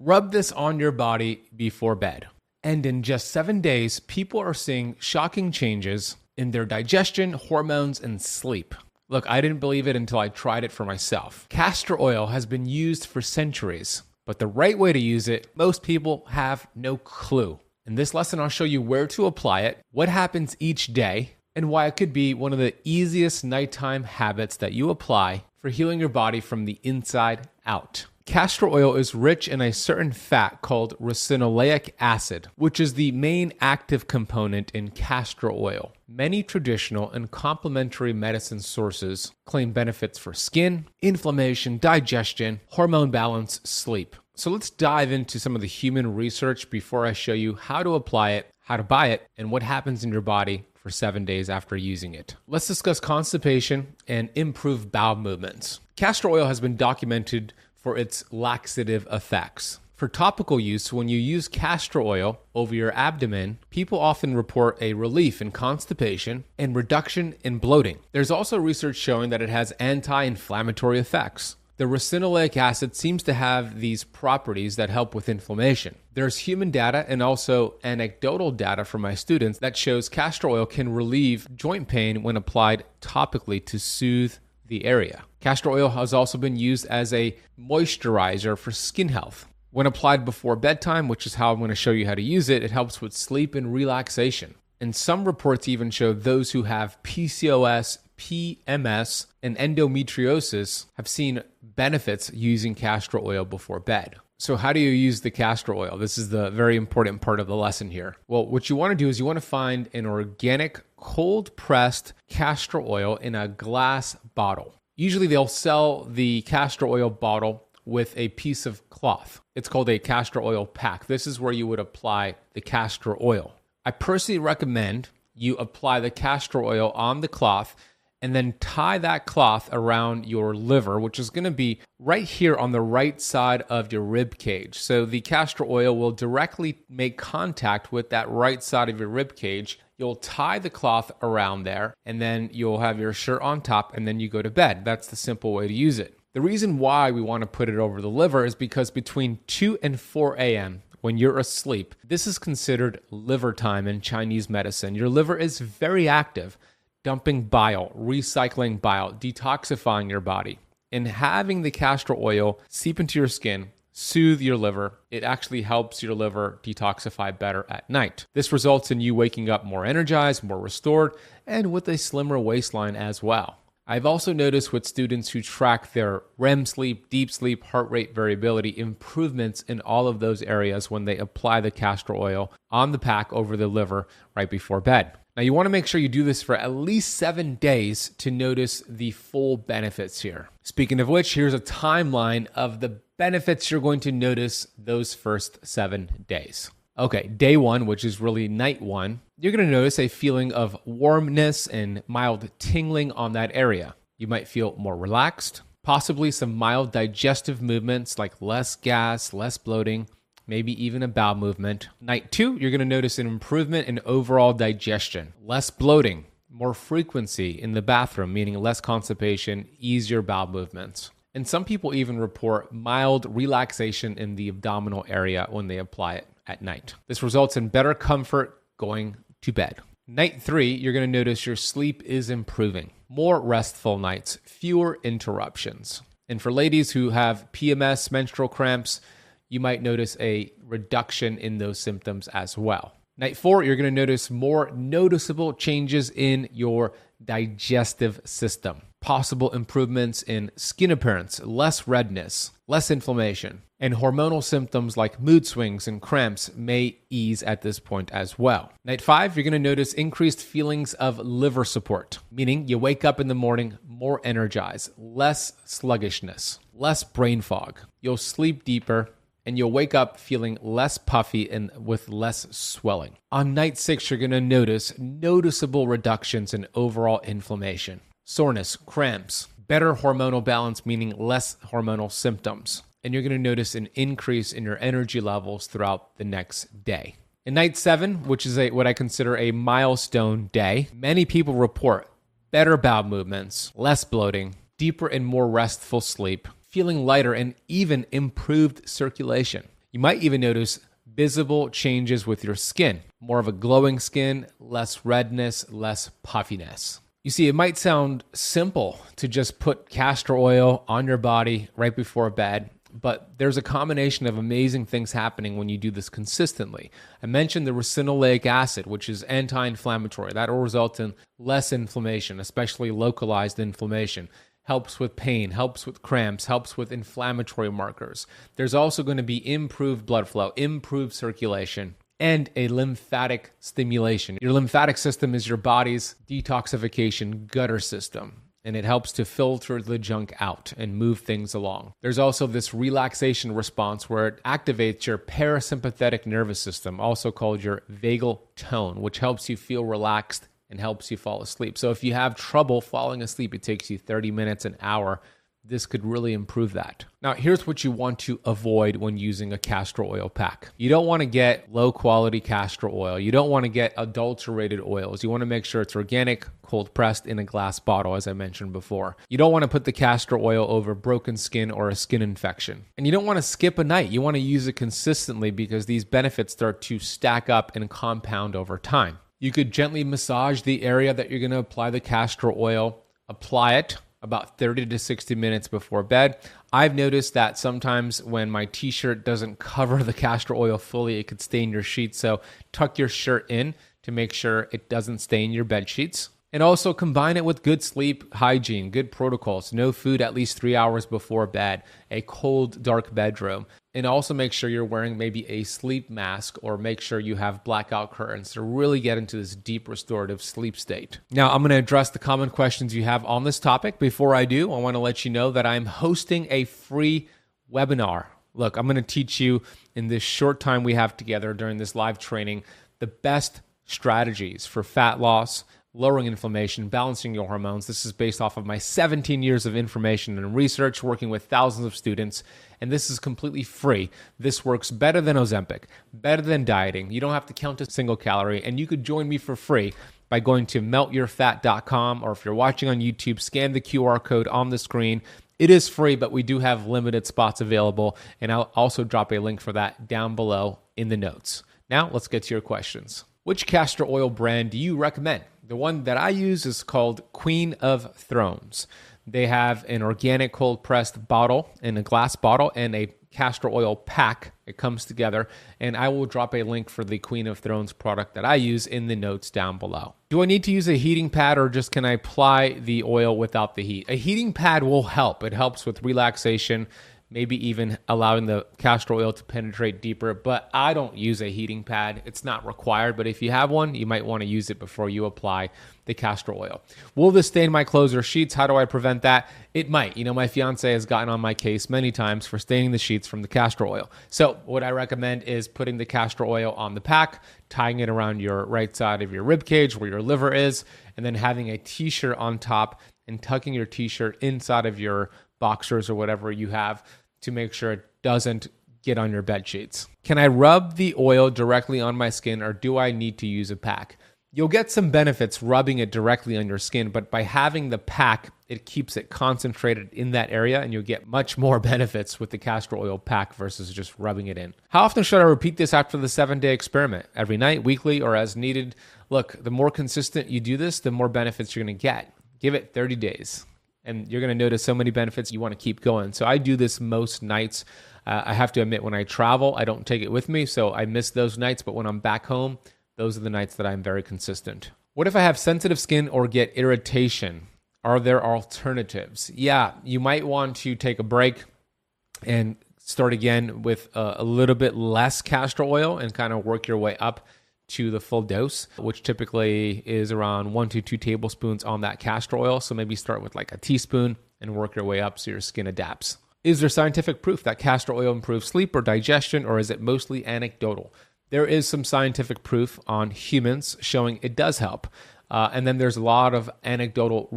Rub this on your body before bed. And in just 7 days, people are seeing shocking changes in their digestion, hormones, and sleep. Look, I didn't believe it until I tried it for myself. Castor oil has been used for centuries, but the right way to use it, most people have no clue. In this lesson, I'll show you where to apply it, what happens each day, and why it could be one of the easiest nighttime habits that you apply for healing your body from the inside out. Castor oil is rich in a certain fat called ricinoleic acid, which is the main active component in castor oil. Many traditional and complementary medicine sources claim benefits for skin, inflammation, digestion, hormone balance, sleep. So let's dive into some of the human research before I show you how to apply it, how to buy it, and what happens in your body for 7 days after using it. Let's discuss constipation and improved bowel movements. Castor oil has been documented for its laxative effects. For topical use, when you use castor oil over your abdomen, people often report a relief in constipation and reduction in bloating. There's also research showing that it has anti-inflammatory effects. The ricinoleic acid seems to have these properties that help with inflammation. There's human data and also anecdotal data from my students that shows castor oil can relieve joint pain when applied topically to soothe the area. Castor oil has also been used as a moisturizer for skin health. When applied before bedtime, which is how I'm going to show you how to use it, it helps with sleep and relaxation. And some reports even show those who have PCOS, PMS, and endometriosis have seen benefits using castor oil before bed. So how do you use the castor oil? This is the very important part of the lesson here. Well, what you want to do is you want to find an organic, cold-pressed castor oil in a glass bottle. Usually they'll sell the castor oil bottle with a piece of cloth. It's called a castor oil pack. This is where you would apply the castor oil. I personally recommend you apply the castor oil on the cloth and then tie that cloth around your liver, which is going to be right here on the right side of your rib cage. So the castor oil will directly make contact with that right side of your rib cage. You'll tie the cloth around there, and then you'll have your shirt on top, and then you go to bed. That's the simple way to use it. The reason why we want to put it over the liver is because between 2 and 4 a.m., when you're asleep, this is considered liver time in Chinese medicine. Your liver is very active, dumping bile, recycling bile, detoxifying your body. And having the castor oil seep into your skin, soothe your liver, it actually helps your liver detoxify better at night. This results in you waking up more energized, more restored, and with a slimmer waistline as well. I've also noticed with students who track their REM sleep, deep sleep, heart rate variability, improvements in all of those areas when they apply the castor oil on the pack over the liver right before bed. Now, you want to make sure you do this for at least 7 days to notice the full benefits here. Speaking of which, here's a timeline of the benefits you're going to notice those first 7 days. Okay, day 1, which is really night 1, you're going to notice a feeling of warmness and mild tingling on that area. You might feel more relaxed, possibly some mild digestive movements like less gas, less bloating, maybe even a bowel movement. Night 2, you're going to notice an improvement in overall digestion, less bloating, more frequency in the bathroom, meaning less constipation, easier bowel movements. And some people even report mild relaxation in the abdominal area when they apply it at night. This results in better comfort going to bed. Night 3, you're going to notice your sleep is improving. More restful nights, fewer interruptions. And for ladies who have PMS, menstrual cramps, you might notice a reduction in those symptoms as well. Night 4, you're going to notice more noticeable changes in your digestive system. Possible improvements in skin appearance, less redness, less inflammation, and hormonal symptoms like mood swings and cramps may ease at this point as well. Night 5, you're going to notice increased feelings of liver support, meaning you wake up in the morning more energized, less sluggishness, less brain fog. You'll sleep deeper, and you'll wake up feeling less puffy and with less swelling. On night 6, you're going to notice noticeable reductions in overall inflammation, soreness, cramps, better hormonal balance, meaning less hormonal symptoms. And you're going to notice an increase in your energy levels throughout the next day. In night 7, which is what I consider a milestone day, many people report better bowel movements, less bloating, deeper and more restful sleep, feeling lighter, and even improved circulation. You might even notice visible changes with your skin, more of a glowing skin, less redness, less puffiness. You see, it might sound simple to just put castor oil on your body right before bed, but there's a combination of amazing things happening when you do this consistently. I mentioned the ricinoleic acid, which is anti-inflammatory. That will result in less inflammation, especially localized inflammation. Helps with pain, helps with cramps, helps with inflammatory markers. There's also going to be improved blood flow, improved circulation, and a lymphatic stimulation. Your lymphatic system is your body's detoxification gutter system, and it helps to filter the junk out and move things along. There's also this relaxation response where it activates your parasympathetic nervous system, also called your vagal tone, which helps you feel relaxed and helps you fall asleep. So if you have trouble falling asleep, it takes you 30 minutes, an hour. This could really improve that. Now, here's what you want to avoid when using a castor oil pack. You don't want to get low quality castor oil. You don't want to get adulterated oils. You want to make sure it's organic, cold pressed in a glass bottle, as I mentioned before. You don't want to put the castor oil over broken skin or a skin infection. And you don't want to skip a night. You want to use it consistently because these benefits start to stack up and compound over time. You could gently massage the area that you're going to apply the castor oil. Apply it about 30 to 60 minutes before bed. I've noticed that sometimes when my t-shirt doesn't cover the castor oil fully, it could stain your sheets. So tuck your shirt in to make sure it doesn't stain your bed sheets. And also combine it with good sleep hygiene, good protocols, no food at least 3 hours before bed, a cold, dark bedroom. And also make sure you're wearing maybe a sleep mask or make sure you have blackout curtains to really get into this deep restorative sleep state. Now, I'm going to address the common questions you have on this topic. Before I do, I want to let you know that I'm hosting a free webinar. Look, I'm going to teach you in this short time we have together during this live training, the best strategies for fat loss, lowering inflammation, balancing your hormones. This is based off of my 17 years of information and research, working with thousands of students, and this is completely free. This works better than Ozempic, better than dieting. You don't have to count a single calorie, and you could join me for free by going to meltyourfat.com, or if you're watching on YouTube, scan the QR code on the screen. It is free, but we do have limited spots available, and I'll also drop a link for that down below in the notes. Now, let's get to your questions. Which castor oil brand do you recommend? The one that I use is called Queen of Thrones. They have an organic cold pressed bottle in a glass bottle and a castor oil pack. It comes together, and I will drop a link for the Queen of Thrones product that I use in the notes down below. Do I need to use a heating pad, or just can I apply the oil without the heat? A heating pad will help. It helps with relaxation, maybe even allowing the castor oil to penetrate deeper, but I don't use a heating pad. It's not required, but if you have one, you might want to use it before you apply the castor oil. Will this stain my clothes or sheets? How do I prevent that? It might. You know, my fiance has gotten on my case many times for staining the sheets from the castor oil. So what I recommend is putting the castor oil on the pack, tying it around your right side of your rib cage where your liver is, and then having a t-shirt on top and tucking your t-shirt inside of your boxers or whatever you have to make sure it doesn't get on your bed sheets. Can I rub the oil directly on my skin, or do I need to use a pack? You'll get some benefits rubbing it directly on your skin, but by having the pack, it keeps it concentrated in that area, and you'll get much more benefits with the castor oil pack versus just rubbing it in. How often should I repeat this after the 7-day experiment? Every night, weekly, or as needed? Look, the more consistent you do this, the more benefits you're going to get. Give it 30 days. And you're going to notice so many benefits you want to keep going. So I do this most nights. I have to admit, when I travel, I don't take it with me, so I miss those nights. But when I'm back home, those are the nights that I'm very consistent. What if I have sensitive skin or get irritation? Are there alternatives? Yeah, you might want to take a break and start again with a little bit less castor oil and kind of work your way up to the full dose, which typically is around 1 to 2 tablespoons on that castor oil. So maybe start with like a teaspoon and work your way up so your skin adapts. Is there scientific proof that castor oil improves sleep or digestion, or is it mostly anecdotal? There is some scientific proof on humans showing it does help. And then there's a lot of anecdotal